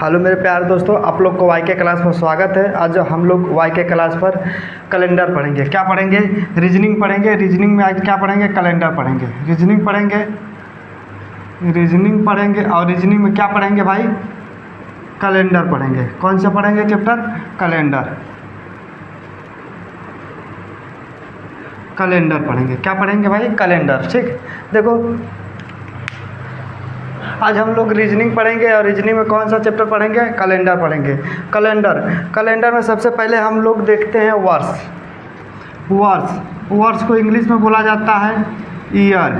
Hello मेरे प्यारे दोस्तों, आप लोग को वाई के क्लास में स्वागत है। आज हम लोग वाई के क्लास पर कैलेंडर पढ़ेंगे। क्या पढ़ेंगे? रीजनिंग पढ़ेंगे। रीजनिंग में आज क्या पढ़ेंगे? कैलेंडर पढ़ेंगे। रीजनिंग पढ़ेंगे और रीजनिंग में क्या पढ़ेंगे भाई? कैलेंडर पढ़ेंगे। कौन सा पढ़ेंगे चैप्टर? कैलेंडर पढ़ेंगे। क्या पढ़ेंगे भाई? कैलेंडर। ठीक, देखो आज हम लोग रीजनिंग पढ़ेंगे और रीजनिंग में कौन सा चैप्टर पढ़ेंगे? कैलेंडर पढ़ेंगे। कैलेंडर में सबसे पहले हम लोग देखते हैं वर्ष को इंग्लिश में बोला जाता है ईयर।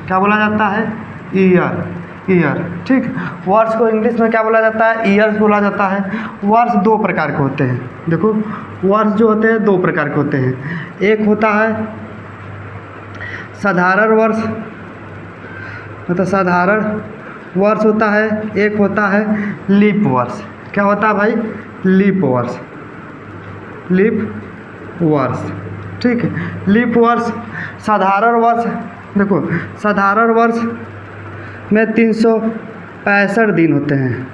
क्या बोला जाता है? ईयर। ठीक, वर्ष को इंग्लिश में क्या बोला जाता है? ईयर्स बोला जाता है। वर्ष दो प्रकार के होते हैं। देखो, वर्ष जो होते हैं दो प्रकार के होते हैं। एक होता है साधारण वर्ष, मतलब साधारण वर्ष होता है। एक होता है लीप वर्ष। क्या होता है भाई? लीप वर्ष। ठीक है, लीप वर्ष। साधारण वर्ष, देखो साधारण वर्ष में 365 दिन होते हैं।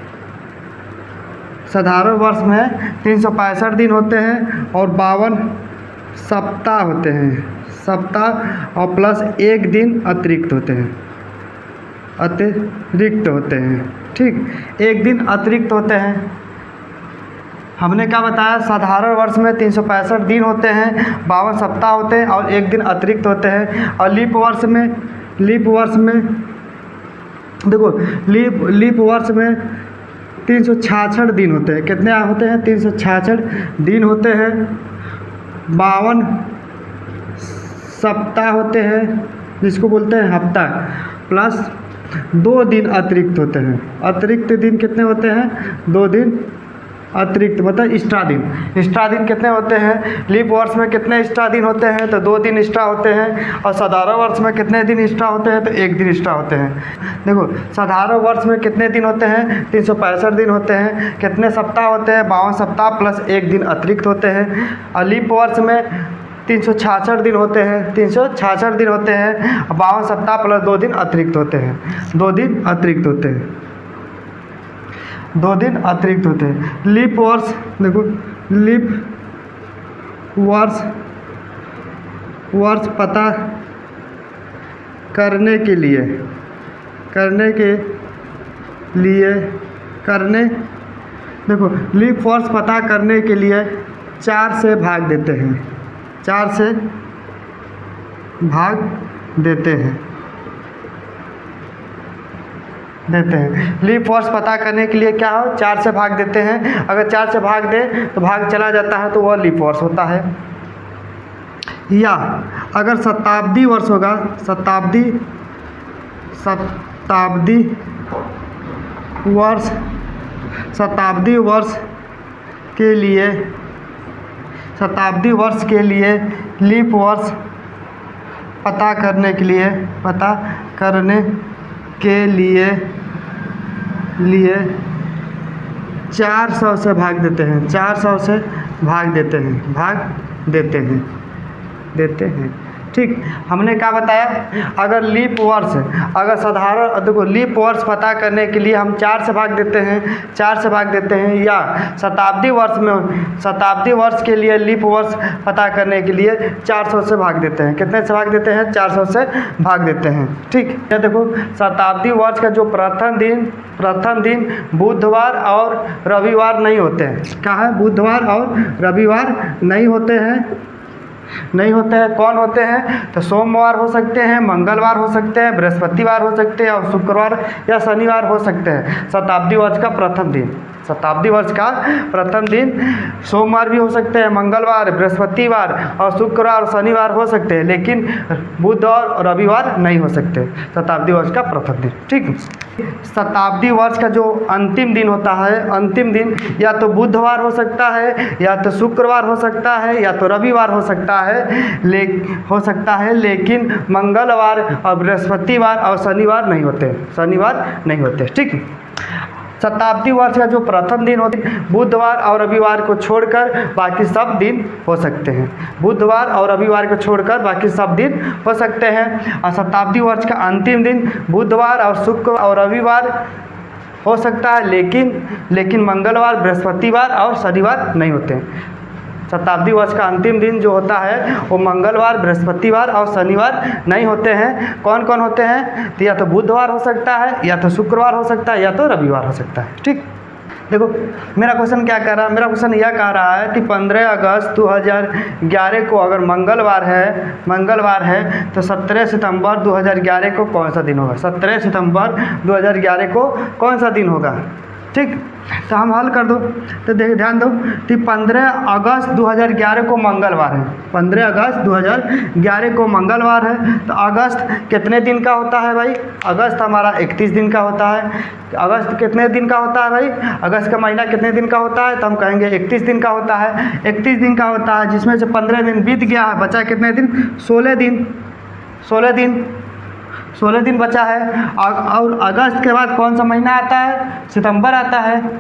साधारण वर्ष में 365 दिन होते हैं और 52 सप्ताह होते हैं। सप्ताह और प्लस एक दिन अतिरिक्त होते हैं। ठीक, एक दिन अतिरिक्त होते हैं। हमने क्या बताया? साधारण वर्ष में 365 दिन होते हैं, 52 सप्ताह होते हैं और एक दिन अतिरिक्त होते हैं। और लीप वर्ष में देखो लीप वर्ष में 366 दिन होते हैं। कितने होते हैं? 366 दिन होते हैं। 52 सप्ताह होते हैं, जिसको बोलते हैं हफ्ता, प्लस 2 दिन अतिरिक्त होते हैं। अतिरिक्त दिन कितने होते हैं? 2 दिन अतिरिक्त, मतलब एक्स्ट्रा दिन कितने होते हैं? लीप वर्ष में कितने एक्स्ट्रा दिन होते हैं? तो 2 दिन एक्स्ट्रा होते हैं। और साधारण वर्ष में कितने दिन एक्स्ट्रा होते हैं? तो 1 दिन एक्स्ट्रा होते हैं। देखो साधारण वर्ष में कितने दिन होते हैं? 365 दिन होते हैं। कितने सप्ताह होते हैं? 52 सप्ताह प्लस 1 दिन अतिरिक्त होते हैं। और लीप वर्ष में 366 दिन होते हैं। 366 दिन होते हैं, 52 सप्ताह प्लस 2 दिन अतिरिक्त होते हैं। 2 दिन अतिरिक्त होते हैं। लीप वर्ष, देखो लीप वर्ष पता करने के लिए देखो लीप वर्ष पता करने के लिए 4 से भाग देते हैं। 4 से भाग देते हैं। लीप वर्ष पता करने के लिए क्या हो? 4 से भाग देते हैं। अगर 4 से भाग दे तो भाग चला जाता है तो वह लीप वर्ष होता है। या अगर शताब्दी वर्ष होगा, शताब्दी वर्ष के लिए लीप वर्ष पता करने के लिए 400 से भाग देते हैं। 400 से भाग देते हैं। ठीक, हमने क्या बताया? अगर साधारण, देखो लीप वर्ष पता करने के लिए हम 4 से भाग देते हैं। या शताब्दी वर्ष के लिए लीप वर्ष पता करने के लिए 400 से भाग देते हैं। कितने से भाग देते हैं? 400 से भाग देते हैं। ठीक, ये देखो शताब्दी वर्ष का जो प्रथम दिन बुधवार और रविवार नहीं होते हैं। क्या है? बुधवार और रविवार नहीं होते हैं। कौन होते हैं? तो सोमवार हो सकते हैं, मंगलवार हो सकते हैं, बृहस्पतिवार हो सकते हैं और शुक्रवार या शनिवार हो सकते हैं। शताब्दी वर्ष का प्रथम दिन सोमवार भी हो सकते हैं, मंगलवार, बृहस्पतिवार और शुक्रवार और शनिवार हो सकते हैं, लेकिन बुध और रविवार नहीं हो सकते। शताब्दी वर्ष का प्रथम दिन। ठीक, शताब्दी वर्ष का जो अंतिम दिन होता है, अंतिम दिन या तो बुधवार हो सकता है, या तो शुक्रवार हो सकता है, या तो रविवार हो सकता है, लेकिन मंगलवार और बृहस्पतिवार और शनिवार नहीं होते। ठीक, शताब्दी वर्ष का जो प्रथम दिन होते हैं बुधवार और रविवार को छोड़कर बाकी सब दिन हो सकते हैं। और शताब्दी वर्ष का अंतिम दिन बुधवार और शुक्र और रविवार हो सकता है, लेकिन मंगलवार, बृहस्पतिवार और शनिवार नहीं होते हैं। शताब्दी वर्ष का अंतिम दिन जो होता है वो मंगलवार, बृहस्पतिवार और शनिवार नहीं होते हैं। कौन कौन होते हैं? तो या तो बुधवार हो सकता है, या तो शुक्रवार हो सकता है, या तो रविवार हो सकता है। ठीक, देखो मेरा क्वेश्चन क्या कह रहा है, मेरा क्वेश्चन यह कह रहा है कि 15 अगस्त 2011 को अगर मंगलवार है तो 17 सितंबर 2011 को कौन सा दिन होगा? 17 सितंबर 2011 को कौन सा दिन होगा? ठीक, तो हम हल कर दो। तो देखिए ध्यान दो कि 15 अगस्त 2011 को मंगलवार है, 15 अगस्त 2011 को मंगलवार है। तो अगस्त कितने दिन का होता है भाई? अगस्त हमारा 31 दिन का होता है। अगस्त कितने दिन का होता है भाई? अगस्त का महीना कितने दिन का होता है? तो हम कहेंगे 31 दिन का होता है। 31 दिन का होता है, जिसमें से 15 दिन बीत गया है, बचा कितने दिन? 16 दिन। 16 दिन बचा है। और अगस्त के बाद कौन सा महीना आता है? सितंबर आता है।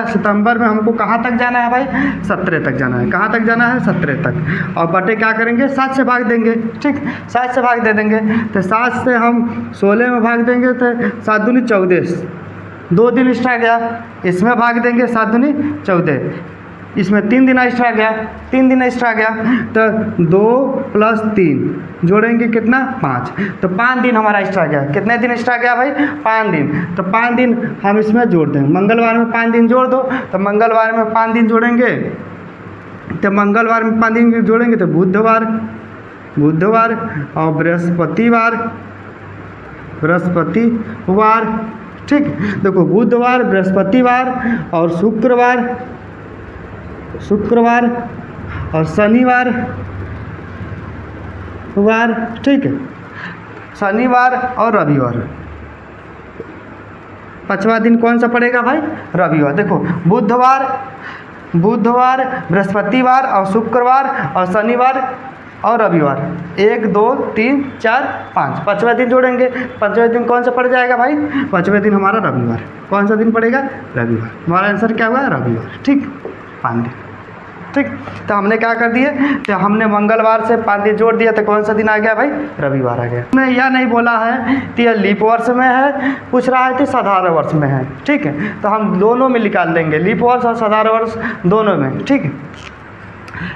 सितंबर में हमको कहाँ तक जाना है भाई? 17 तक जाना है। कहाँ तक जाना है? 17 तक। और बटे क्या करेंगे? 7 से भाग देंगे। ठीक, 7 से भाग दे देंगे। तो 7 से हम 16 में भाग देंगे तो 7 दूनी 14, 2 दिन एक्स्ट्रा गया। इसमें भाग देंगे 7 दूनी 14, इसमें 3 दिन एक्स्ट्रा गया, 3 दिन एक्स्ट्रा गया। तो 2 + 3 जोड़ेंगे कितना? 5। तो 5 दिन हमारा एक्स्ट्रा गया। कितने दिन एक्स्ट्रा गया भाई? 5 दिन। तो 5 दिन हम इसमें जोड़ देंगे। मंगलवार में 5 दिन जोड़ दो, तो मंगलवार में 5 दिन जोड़ेंगे। तो मंगलवार में 5 दिन जोड़ेंगे तो बुधवार और बृहस्पतिवार। ठीक, देखो बुधवार, बृहस्पतिवार और शुक्रवार और शनिवार। ठीक है, शनिवार और रविवार। 5वां दिन कौन सा पड़ेगा भाई? रविवार। देखो बुधवार, बृहस्पतिवार और शुक्रवार और शनिवार और रविवार, 1 2 3 4 5, 5वां दिन जोड़ेंगे। 5वां दिन कौन सा पड़ जाएगा भाई? 5वां दिन हमारा रविवार। कौन सा दिन पड़ेगा? रविवार। हमारा आंसर क्या हुआ? रविवार। ठीक, 5 दिन। ठीक, तो हमने क्या कर दिए? तो हमने मंगलवार से 5 दिन जोड़ दिया, तो कौन सा दिन आ गया भाई? रविवार आ गया। मैं यह नहीं बोला है कि यह लीप वर्ष में है, पूछ रहा है कि साधारण वर्ष में है। ठीक है, तो हम दोनों में निकाल देंगे, लीप वर्ष और साधारण वर्ष दोनों में। ठीक है,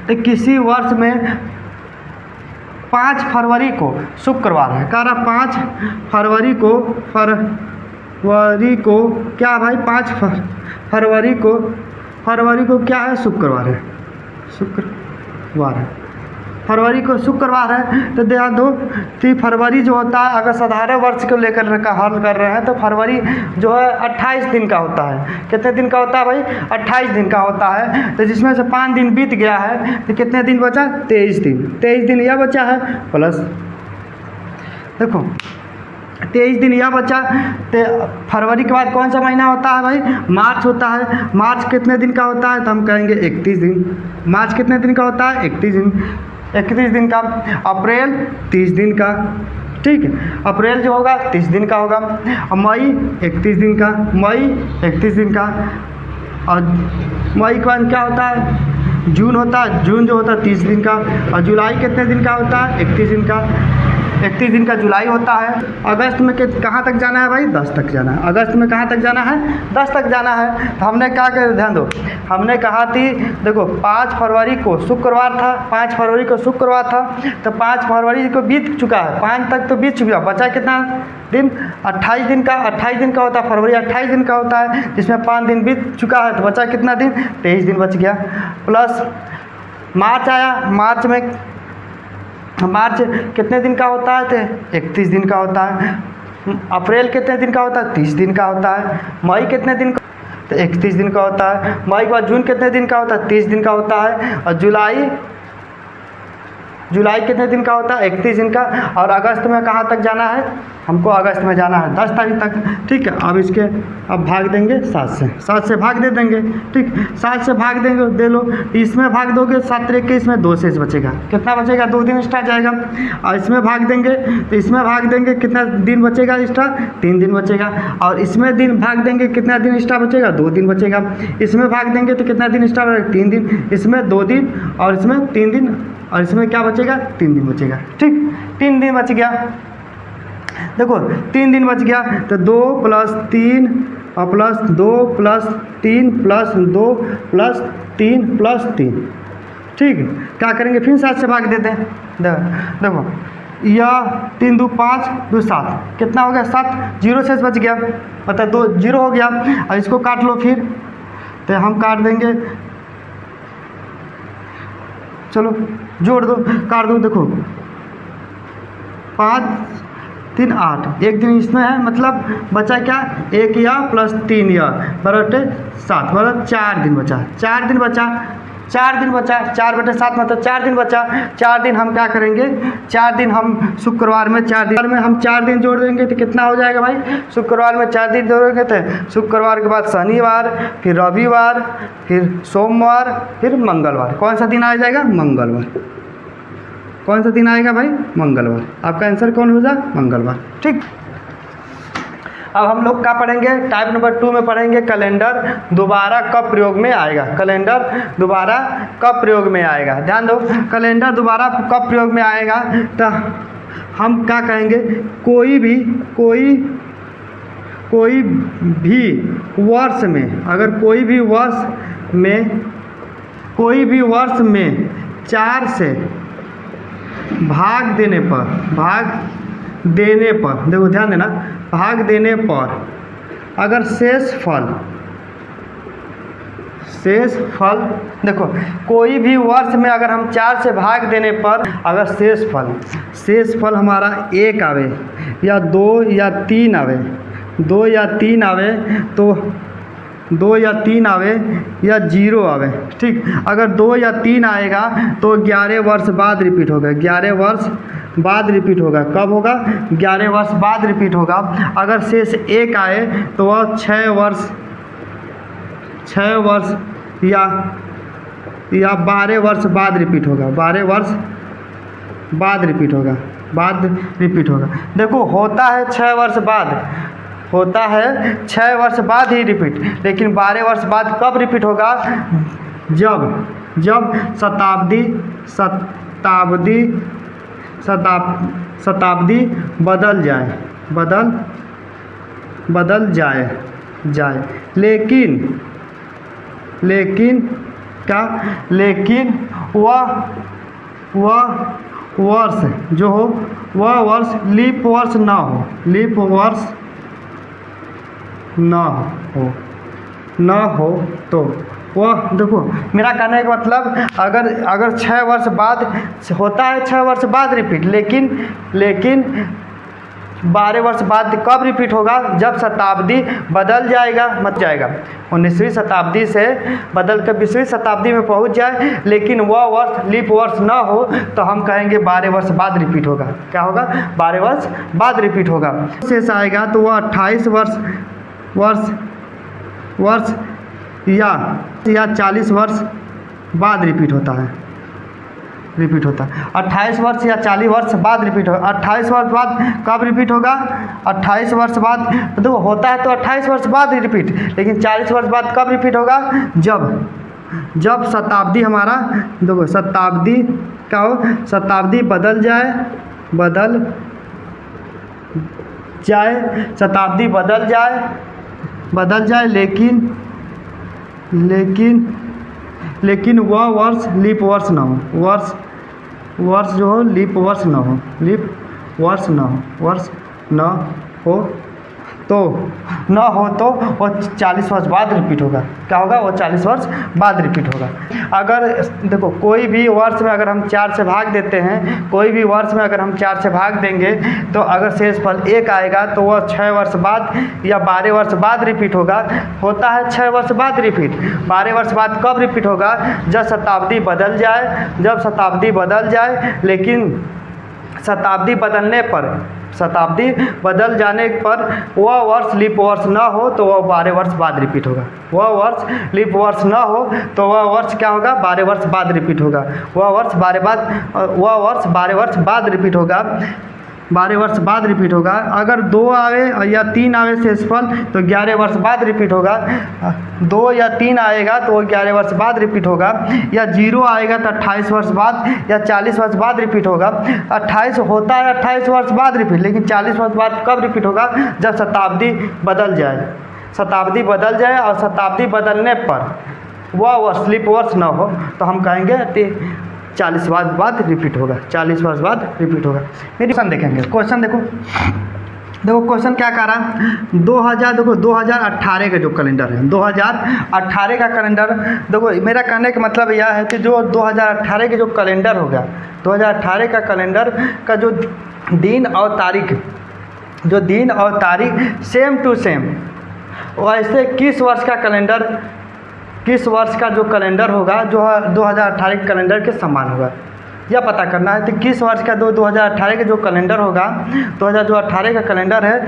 तो किसी वर्ष में 5 फरवरी को शुक्रवार है, कह रहा 5 फरवरी को क्या भाई? 5 फरवरी को क्या है? शुक्रवार है। फरवरी को शुक्रवार है। तो ध्यान दो कि फरवरी जो होता है, अगर साधारण वर्ष को लेकर का हल कर रहे हैं तो फरवरी जो है 28 दिन का होता है। कितने दिन का होता है भाई? 28 दिन का होता है। तो जिसमें से 5 दिन बीत गया है, तो कितने दिन बचा? 23 दिन। 23 दिन यह बचा है, प्लस देखो 23 दिन यह बचा। तो फरवरी के बाद कौन सा महीना होता है भाई? मार्च होता है। मार्च कितने दिन का होता है? तो हम कहेंगे 31 दिन। मार्च कितने दिन का होता है? 31 दिन का। अप्रैल 30 दिन का। ठीक है, अप्रैल जो होगा 30 दिन का होगा। और मई 31 दिन का। और मई के बाद क्या होता है? जून होता है। जून जो होता है 30 दिन का। और जुलाई कितने दिन का होता है? 31 दिन का। 31 दिन का जुलाई होता है। अगस्त में कहाँ तक जाना है भाई? 10 तक जाना है। अगस्त में कहाँ तक जाना है? 10 तक जाना है। तो हमने क्या कर, ध्यान दो, हमने कहा थी, देखो 5 फरवरी को शुक्रवार था, 5 फरवरी को शुक्रवार था। तो 5 फरवरी को बीत चुका है, 5 तक तो बीत चुका, बचा कितना दिन? 28 दिन का। 28 दिन का होता है, फरवरी 28 दिन का होता है, जिसमें 5 दिन बीत चुका है, तो बचा कितना दिन? 23 दिन बच गया। प्लस मार्च आया। मार्च कितने दिन का होता है? तो 31 दिन का होता है। अप्रैल कितने दिन का होता है? 30 दिन का होता है। मई कितने दिन का? तो 31 दिन का होता है। मई के बाद जून कितने दिन का होता है? 30 दिन का होता है। और जुलाई कितने दिन का होता है? 31 दिन का। और अगस्त में कहाँ तक जाना है? हमको अगस्त में जाना है 10 तारीख तक। ठीक है, अब भाग देंगे 7 से भाग दे देंगे। ठीक, 7 से भाग देंगे, दे लो। इसमें भाग दोगे 7 तरीके के, इसमें 2 शेष बचेगा। कितना बचेगा? 2 दिन एक्स्ट्रा जाएगा। और इसमें भाग देंगे तो इसमें भाग देंगे, कितना दिन बचेगा एक्स्ट्रा? 3 दिन बचेगा। और इसमें दिन भाग देंगे, कितना दिन एक्स्ट्रा बचेगा? 2 दिन बचेगा। इसमें भाग देंगे तो कितना दिन एक्स्ट्रा बचेगा? 3 दिन। इसमें 2 दिन और इसमें 3 दिन, और इसमें क्या बचेगा? 3 दिन बचेगा। ठीक, 3 दिन बच गया। देखो 3 दिन बच गया। तो 2 + 3 plus 2 plus 3 plus 2 plus 3 plus 3। ठीक है, क्या करेंगे फिर 7 से भाग देते हैं। देखो यह 3 2 5 2 7 कितना हो गया 7, 0 शेष बच गया, मतलब 2 0 हो गया। अब इसको काट लो फिर, तो हम काट देंगे, चलो जोड़ दो, काट दो। देखो 5 3 8, एक दिन इसमें है, मतलब बचा क्या 1 या प्लस 3 या बराबर 7, मतलब 4 दिन बचा, 4 दिन बचा, 4 दिन बचा, 4/7 मतलब 4 दिन बचा। 4 दिन हम क्या करेंगे, 4 दिन हम शुक्रवार में 4 दिन में हम 4 दिन जोड़ देंगे तो कितना हो जाएगा भाई, शुक्रवार में 4 दिन जोड़ेंगे तो शुक्रवार के बाद शनिवार, फिर रविवार, फिर सोमवार, फिर मंगलवार। कौन सा दिन आ जाएगा, मंगलवार। कौन सा दिन आएगा भाई, मंगलवार। आपका आंसर कौन हो जाए, मंगलवार। ठीक, अब हम लोग क्या पढ़ेंगे, टाइप नंबर 2 में पढ़ेंगे कैलेंडर दोबारा कब प्रयोग में आएगा। कैलेंडर दोबारा कब प्रयोग में आएगा, ध्यान दो, कैलेंडर दोबारा कब प्रयोग में आएगा। तो हम क्या कहेंगे, कोई भी वर्ष में, अगर कोई भी वर्ष में 4 से भाग देने पर, देखो ध्यान देना, भाग देने पर अगर शेष फल देखो कोई भी वर्ष में अगर हम 4 से भाग देने पर अगर शेष फल हमारा 1 आवे या 2 या 3 आवे, 2 या 3 आवे तो 2 या 3 आवे या 0 आवे। ठीक, अगर 2 या 3 आएगा तो 11 वर्ष बाद रिपीट होगा, 11 वर्ष बाद रिपीट होगा। कब होगा, 11 वर्ष बाद रिपीट होगा। अगर शेष 1 आए तो वह 6 वर्ष या 12 वर्ष बाद रिपीट होगा, 12 वर्ष बाद रिपीट होगा। देखो होता है 6 वर्ष बाद ही रिपीट, लेकिन 12 वर्ष बाद कब रिपीट होगा, जब शताब्दी बदल जाए। लेकिन वह वर्ष जो हो वह वर्ष लीप वर्ष ना हो तो वह, देखो मेरा कहने का मतलब अगर 6 वर्ष बाद होता है, 6 वर्ष बाद रिपीट, लेकिन 12 वर्ष बाद कब रिपीट होगा, जब शताब्दी बदल जाएगा, मत जाएगा 19वीं शताब्दी से बदल कर 20वीं शताब्दी में पहुंच जाए, लेकिन वह वर्ष लीप वर्ष ना हो तो हम कहेंगे 12 वर्ष बाद रिपीट होगा। क्या होगा, 12 वर्ष बाद रिपीट होगा। शेष आएगा तो वह 28 वर्ष या 40 वर्ष बाद रिपीट होता है। 28 वर्ष या 40 वर्ष बाद रिपीट होगा। 28 वर्ष बाद कब रिपीट होगा, 28 वर्ष बाद, तो देखो होता है तो 28 वर्ष बाद ही रिपीट, लेकिन 40 वर्ष बाद कब रिपीट होगा, जब शताब्दी हमारा, देखो शताब्दी क्या हो, शताब्दी बदल जाए, लेकिन वह वर्ष लीप वर्ष ना हो, वर्ष जो हो लीप वर्ष ना हो तो वो 40 वर्ष बाद रिपीट होगा। क्या होगा, वो 40 वर्ष बाद रिपीट होगा। अगर देखो कोई भी वर्ष में अगर हम 4 से भाग देते हैं, कोई भी वर्ष में अगर हम 4 से भाग देंगे तो अगर शेष फल 1 आएगा तो वह 6 वर्ष बाद या 12 वर्ष बाद रिपीट होगा। होता है 6 वर्ष बाद रिपीट, 12 वर्ष बाद कब रिपीट होगा, जब शताब्दी बदल जाए, लेकिन शताब्दी बदल जाने पर वह वर्ष लीप वर्ष ना हो तो वह 12 वर्ष बाद रिपीट होगा। वह वर्ष लीप वर्ष ना हो तो वह वर्ष क्या होगा, 12 वर्ष बाद रिपीट होगा। वह वर्ष 12 वर्ष बाद रिपीट होगा। 12 वर्ष बाद रिपीट होगा। अगर 2 आवे या 3 आवे शेषफल तो 11 वर्ष बाद रिपीट होगा। 2 या 3 आएगा तो वो 11 वर्ष बाद रिपीट होगा, या 0 आएगा तो 28 वर्ष बाद या 40 वर्ष बाद रिपीट होगा। 28 होता है 28 वर्ष बाद रिपीट, लेकिन 40 वर्ष बाद कब रिपीट होगा, जब शताब्दी बदल जाए। शताब्दी बदल जाए और शताब्दी बदलने पर वह वर्ष लीप वर्ष न हो तो हम कहेंगे 40 वर्ष बाद रिपीट होगा, 40 वर्ष बाद रिपीट होगा। मेरी क्वेश्चन देखेंगे, क्वेश्चन देखो क्वेश्चन क्या कह रहा है 2018 का जो कैलेंडर है, 2018 का कैलेंडर देखो, मेरा कहने का मतलब यह है कि जो 2018 के जो कैलेंडर होगा, 2018 का कैलेंडर का जो दिन और तारीख सेम टू सेम वैसे किस वर्ष का जो कैलेंडर होगा जो 2018 के कैलेंडर के समान होगा, यह पता करना है। तो किस वर्ष का 2018 का जो कैलेंडर होगा, 2018 का कैलेंडर है,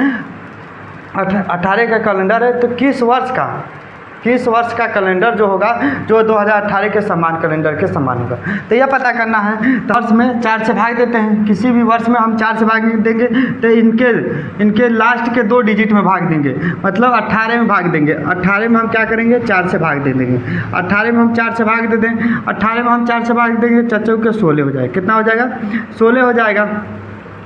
18 का कैलेंडर है, तो किस वर्ष का कैलेंडर जो होगा जो 2018 के समान कैलेंडर के समान होगा, तो यह पता करना है। तो वर्ष में 4 से भाग देते हैं, किसी भी वर्ष में हम 4 से भाग देंगे तो इनके लास्ट के 2 डिजिट में भाग देंगे, मतलब 18 में भाग देंगे। 18 में हम क्या करेंगे 4 से भाग दे देंगे, 18 में हम 4 से भाग दे दें, 18 में हम 4 से भाग देंगे, चच्चों के 16 हो जाएगा। कितना हो जाएगा 16 हो जाएगा,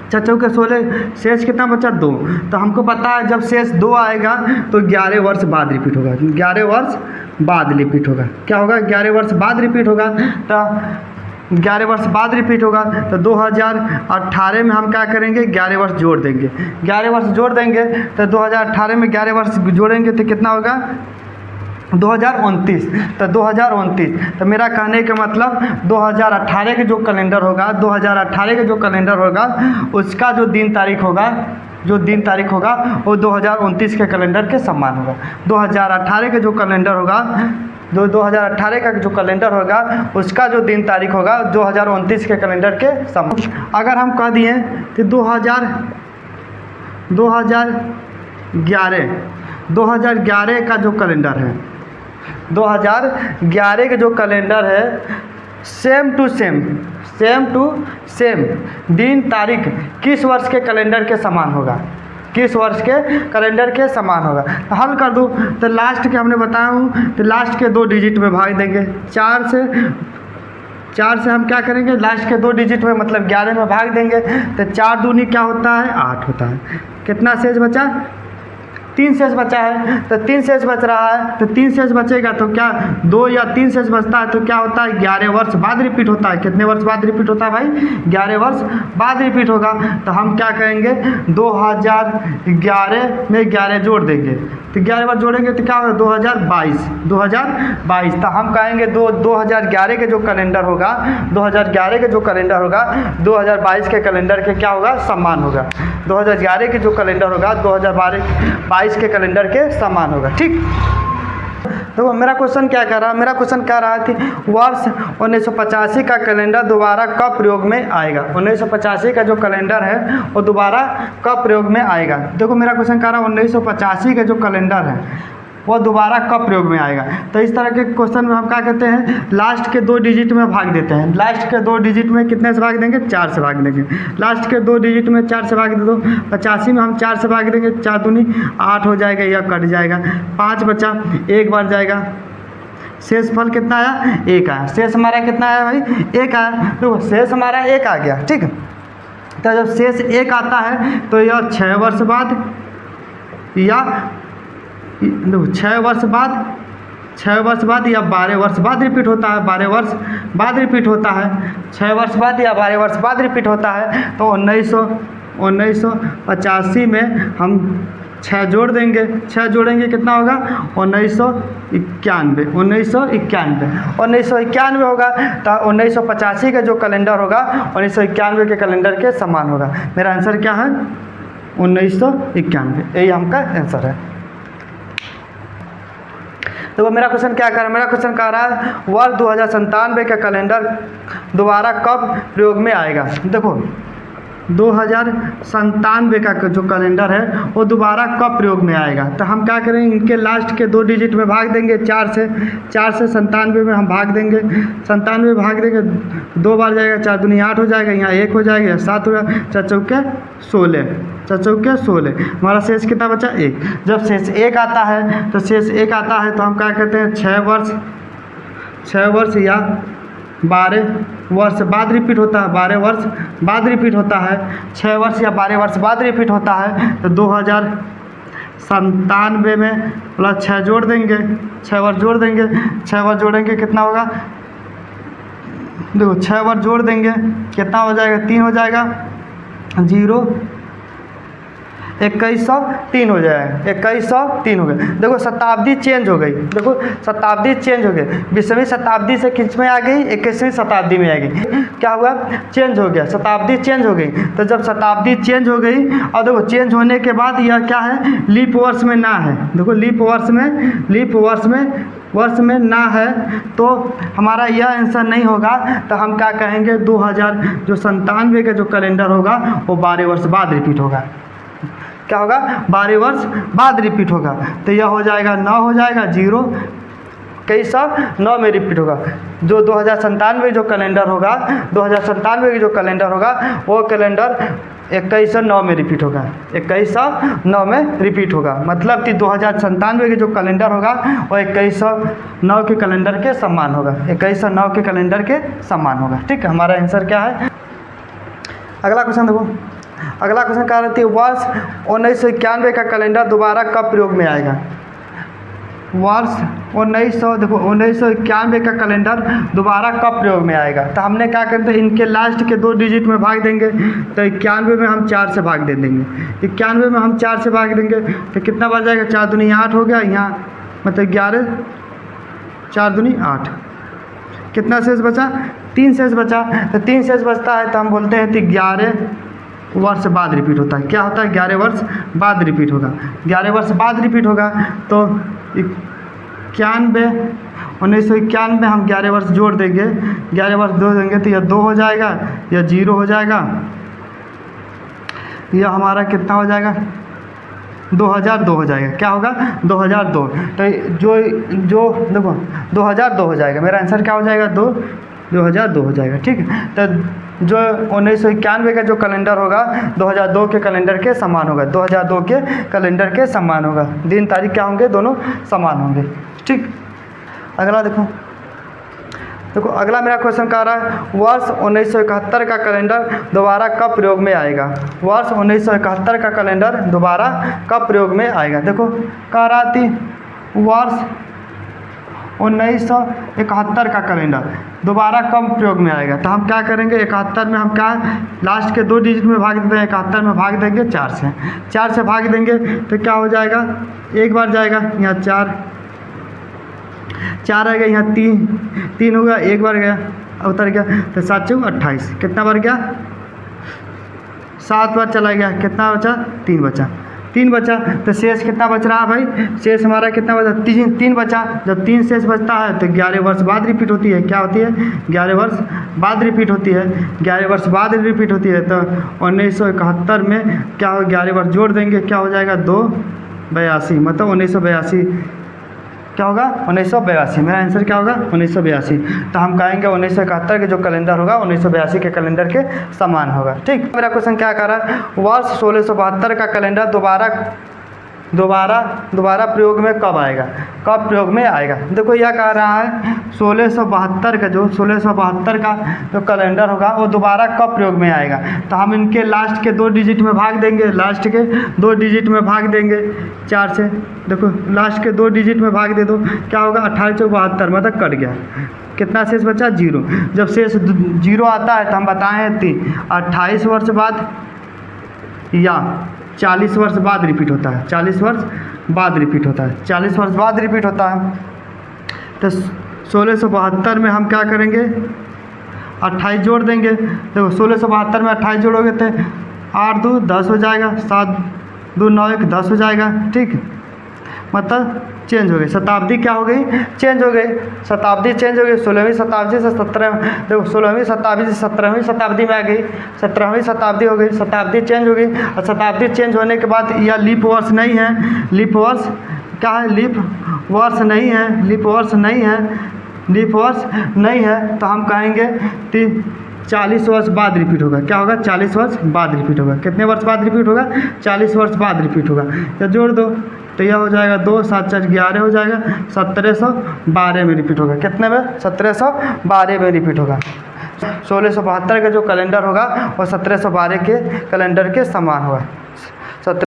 चच्चों के 16, शेष कितना बचा 2। तो हमको पता है जब शेष 2 आएगा तो 11 वर्ष बाद रिपीट होगा, 11 वर्ष बाद रिपीट होगा। क्या होगा 11 वर्ष बाद रिपीट होगा, तो 11 वर्ष बाद रिपीट होगा। तो 2018 में हम क्या करेंगे 11 वर्ष जोड़ देंगे, 11 वर्ष जोड़ देंगे तो 2018 में 11 वर्ष जोड़ेंगे तो कितना होगा 2029। तो 2029, तो मेरा कहने का मतलब 2018 के जो कैलेंडर होगा, 2018 के जो कैलेंडर होगा उसका जो दिन तारीख होगा वो 2029 के कैलेंडर के समान होगा। 2018 के जो कैलेंडर होगा, जो 2018 का जो कैलेंडर होगा उसका जो दिन तारीख होगा 2029 के कैलेंडर के समान। अगर हम कह दिए कि 2011 का जो कैलेंडर है, 2011 का जो कैलेंडर है सेम टू सेम दिन तारीख किस वर्ष के कैलेंडर के समान होगा, किस वर्ष के कैलेंडर के समान होगा। तो हल कर दूँ तो लास्ट के हमने बताया हूँ, तो लास्ट के 2 डिजिट में भाग देंगे, 4 से हम क्या करेंगे लास्ट के 2 डिजिट में मतलब 11 में भाग देंगे, तो 4 दूनी क्या होता है 8 होता है। कितना शेष बचा 3 शेष बचा है, तो 3 शेष बच रहा है, तो 3 शेष बचेगा तो क्या 2 या 3 शेष बचता है तो क्या होता है 11 वर्ष बाद रिपीट होता है। कितने वर्ष बाद रिपीट होता है भाई 11 वर्ष बाद रिपीट होगा। तो हम क्या करेंगे 2011 में 11 जोड़ देंगे, तो 11 बार जोड़ेंगे तो क्या होगा 2022। तो हम कहेंगे 2011 के जो कैलेंडर होगा 2022 के कैलेंडर के क्या होगा समान होगा। 2011 के जो कैलेंडर होगा 2022 के कैलेंडर के समान होगा। ठीक, तो मेरा क्वेश्चन क्या कह रहा है, मेरा क्वेश्चन कह रहा है कि वर्ष 1985 का कैलेंडर दोबारा कब प्रयोग में आएगा। 1985 का जो कैलेंडर है वो दोबारा कब प्रयोग में आएगा। देखो मेरा क्वेश्चन कह रहा है 1985 का जो कैलेंडर है वो दोबारा कब प्रयोग में आएगा। तो इस तरह के क्वेश्चन में हम क्या कहते हैं लास्ट के 2 डिजिट में भाग देते हैं। लास्ट के 2 डिजिट में कितने से भाग देंगे 4 से भाग देंगे। लास्ट के 2 डिजिट में 4 से भाग दे दो, 85 में हम 4 से भाग देंगे, 4 दूनी 8 हो जाएगा, यह कट जाएगा, 5 बचा, 1 बार जाएगा, शेष फल कितना आया 1 आया। शेष हमारा कितना आया भाई 1 आया। देखो शेष हमारा 1 आ गया। ठीक, तो जब शेष 1 आता है तो यह 6 वर्ष बाद या 6 वर्ष बाद या 12 वर्ष बाद रिपीट होता है। 12 वर्ष बाद रिपीट होता है, 6 वर्ष बाद या 12 वर्ष बाद रिपीट होता है। तो 1985 में हम 6 जोड़ देंगे, 6 जोड़ेंगे कितना होगा 1991 होगा। तो 1985 का जो कैलेंडर होगा 1991 के कैलेंडर के समान होगा। मेरा आंसर क्या है 1991, यही हमका आंसर है। तो मेरा क्वेश्चन क्या कर रहा है, मेरा क्वेश्चन कह रहा है वर्ष 2097 का कैलेंडर दोबारा कब प्रयोग में आएगा। देखो 2097 का जो कैलेंडर है वो दोबारा कब प्रयोग में आएगा। तो हम क्या करेंगे इनके लास्ट के 2 डिजिट में भाग देंगे, 4 से 97 में हम भाग देंगे, 97 में भाग देंगे, 2 बार जाएगा, 4 दूनी 8 हो जाएगा, यहाँ 1 हो जाएगा, यहाँ 7 हो जाएगा, 4 चौके 16, हमारा शेष कितना बचा 1। जब शेष 1 आता है तो हम क्या कहते हैं 6 वर्ष या 12 वर्ष बाद रिपीट होता है, 12 वर्ष बाद रिपीट होता है, 6 वर्ष या 12 वर्ष बाद रिपीट होता है। तो 97 में प्लस 6 जोड़ देंगे, 6 बार जोड़ देंगे, 6 बार जोड़ेंगे कितना होगा, देखो 6 बार जोड़ देंगे कितना हो जाएगा, 3 हो जाएगा, 0 2103 हो जाएगा, 2103 हो गया। देखो शताब्दी चेंज हो गई, देखो शताब्दी चेंज हो गई, 20वीं शताब्दी से किस में आ गई, 21वीं शताब्दी में आ गई। क्या हुआ, चेंज हो गया, शताब्दी चेंज हो गई। तो जब शताब्दी चेंज हो गई और देखो चेंज होने के बाद यह क्या है, लीप वर्ष में ना है, देखो लीप वर्ष में ना है, तो हमारा यह आंसर नहीं होगा। तो हम क्या कहेंगे, 2097 का जो कैलेंडर होगा वो 12 वर्ष बाद रिपीट होगा। क्या होगा, 12 वर्ष बाद रिपीट होगा। तो यह हो जाएगा 9 हो जाएगा, 0 2109 में रिपीट होगा। जो 2097 जो कैलेंडर होगा, 2097 की जो कैलेंडर होगा वो कैलेंडर 2109 में रिपीट होगा, 2109 में रिपीट होगा। मतलब कि 2097 के जो कैलेंडर होगा वो 2109 के कैलेंडर के समान होगा, 2109 के कैलेंडर के समान होगा। ठीक है, हमारा आंसर क्या है। अगला क्वेश्चन देखो, अगला क्वेश्चन क्या रहती है, वर्ष 1991 का कैलेंडर दोबारा कब प्रयोग में आएगा। वर्ष 1991 का कैलेंडर दोबारा कब प्रयोग में आएगा। तो हमने क्या करते हैं, इनके लास्ट के 2 डिजिट में भाग देंगे। तो 91 में हम 4 से भाग दे देंगे, 91 में हम 4 से भाग देंगे तो कितना बच जाएगा, 4 दूनी 8 हो गया, यहाँ मतलब 11, 4 दूनी 8, कितना शेष बचा, 3 शेष बचा। तो 3 शेष बचता है तो हम बोलते हैं कि 11 वर्ष बाद रिपीट होता है। क्या होता है, 11 वर्ष बाद रिपीट होगा, 11 वर्ष बाद रिपीट होगा। तो 1991 में हम 11 वर्ष जोड़ देंगे, 11 वर्ष जोड़ देंगे तो यह 2 हो जाएगा, यह 0 हो जाएगा, यह हमारा कितना हो जाएगा, 2002 हो जाएगा। क्या होगा, 2002। तो जो देखो 2002 हो जाएगा, मेरा आंसर क्या हो जाएगा, 2002 हो जाएगा। ठीक है, तो जो 1991 का जो कैलेंडर होगा 2002 के कैलेंडर के समान होगा, 2002 के कैलेंडर के समान होगा, दिन तारीख क्या होंगे, दोनों समान होंगे। ठीक, अगला देखो अगला मेरा क्वेश्चन कह रहा है, वर्ष 1971 का कैलेंडर दोबारा कब प्रयोग में आएगा। वर्ष 1971 का कैलेंडर दोबारा कब प्रयोग में आएगा। देखो कह रहा थी वर्ष 1971 का कैलेंडर दोबारा कब प्रयोग में आएगा। तो हम क्या करेंगे, 71 में हम क्या लास्ट के 2 डिजिट में भाग देते हैं, 71 में भाग देंगे 4 से भाग देंगे तो क्या हो जाएगा, एक बार जाएगा, यहाँ 4 आएगा, यहाँ 3 होगा, एक बार गया उतर गया, तो 7 चौक 28, कितना बार गया, 7 बार चला गया, कितना बचा, 3 बचा। तो शेष कितना बच रहा है भाई, शेष हमारा कितना बचा, 3 बचा। जब 3 शेष बचता है तो 11 वर्ष बाद रिपीट होती है। क्या होती है, 11 वर्ष बाद रिपीट होती है, 11 वर्ष बाद रिपीट होती है। तो 1971 में क्या हो, 11 वर्ष जोड़ देंगे, क्या हो जाएगा, 282, मतलब 1982 क्या होगा, 1982। मेरा आंसर क्या होगा, 1982। तो हम कहेंगे 1971 के जो कैलेंडर होगा 1982 के कैलेंडर के समान होगा। ठीक, मेरा क्वेश्चन क्या कर रहा है, वर्ष 1672 का कैलेंडर दोबारा प्रयोग में कब आएगा, कब प्रयोग में आएगा। देखो यह कह रहा है 1672 का जो कैलेंडर होगा वो दोबारा कब प्रयोग में आएगा। तो हम इनके लास्ट के 2 डिजिट में भाग देंगे, लास्ट के 2 डिजिट में भाग देंगे 4 से। देखो लास्ट के 2 डिजिट में भाग दे दो, क्या होगा, 18 चौक 72, मतलब कट गया, कितना शेष बचा, 0। जब शेष 0 आता है तो हम बताएं 28 वर्ष बाद या 40 वर्ष बाद रिपीट होता है, 40 वर्ष बाद रिपीट होता है, 40 वर्ष बाद रिपीट होता है। तो 1672 में हम क्या करेंगे, 28 जोड़ देंगे। देखो 1672 में 28 जोड़ोगे तो 8 2 10 हो जाएगा, 7 2 9 1 10 हो जाएगा। ठीक, मतलब चेंज हो गई, शताब्दी क्या हो गई, चेंज हो गई, शताब्दी चेंज हो गई। 16वीं शताब्दी से 16वीं शताब्दी से 17वीं शताब्दी में आ गई, 17वीं शताब्दी हो गई, शताब्दी चेंज हो गई। और शताब्दी चेंज होने के बाद यह लीप वर्ष नहीं है, लीप वर्ष क्या है, लीप वर्ष नहीं है, तो हम कहेंगे 40 वर्ष बाद रिपीट होगा। क्या होगा, 40 वर्ष बाद रिपीट होगा। कितने वर्ष बाद रिपीट होगा, 40 वर्ष बाद रिपीट होगा। तो जोड़ दो तो यह हो जाएगा 2 7 4 11 हो जाएगा, 1712 में रिपीट होगा। कितने में, 1712 में रिपीट होगा। 1672 का जो कैलेंडर होगा वो 1712 के कैलेंडर के समान होगा।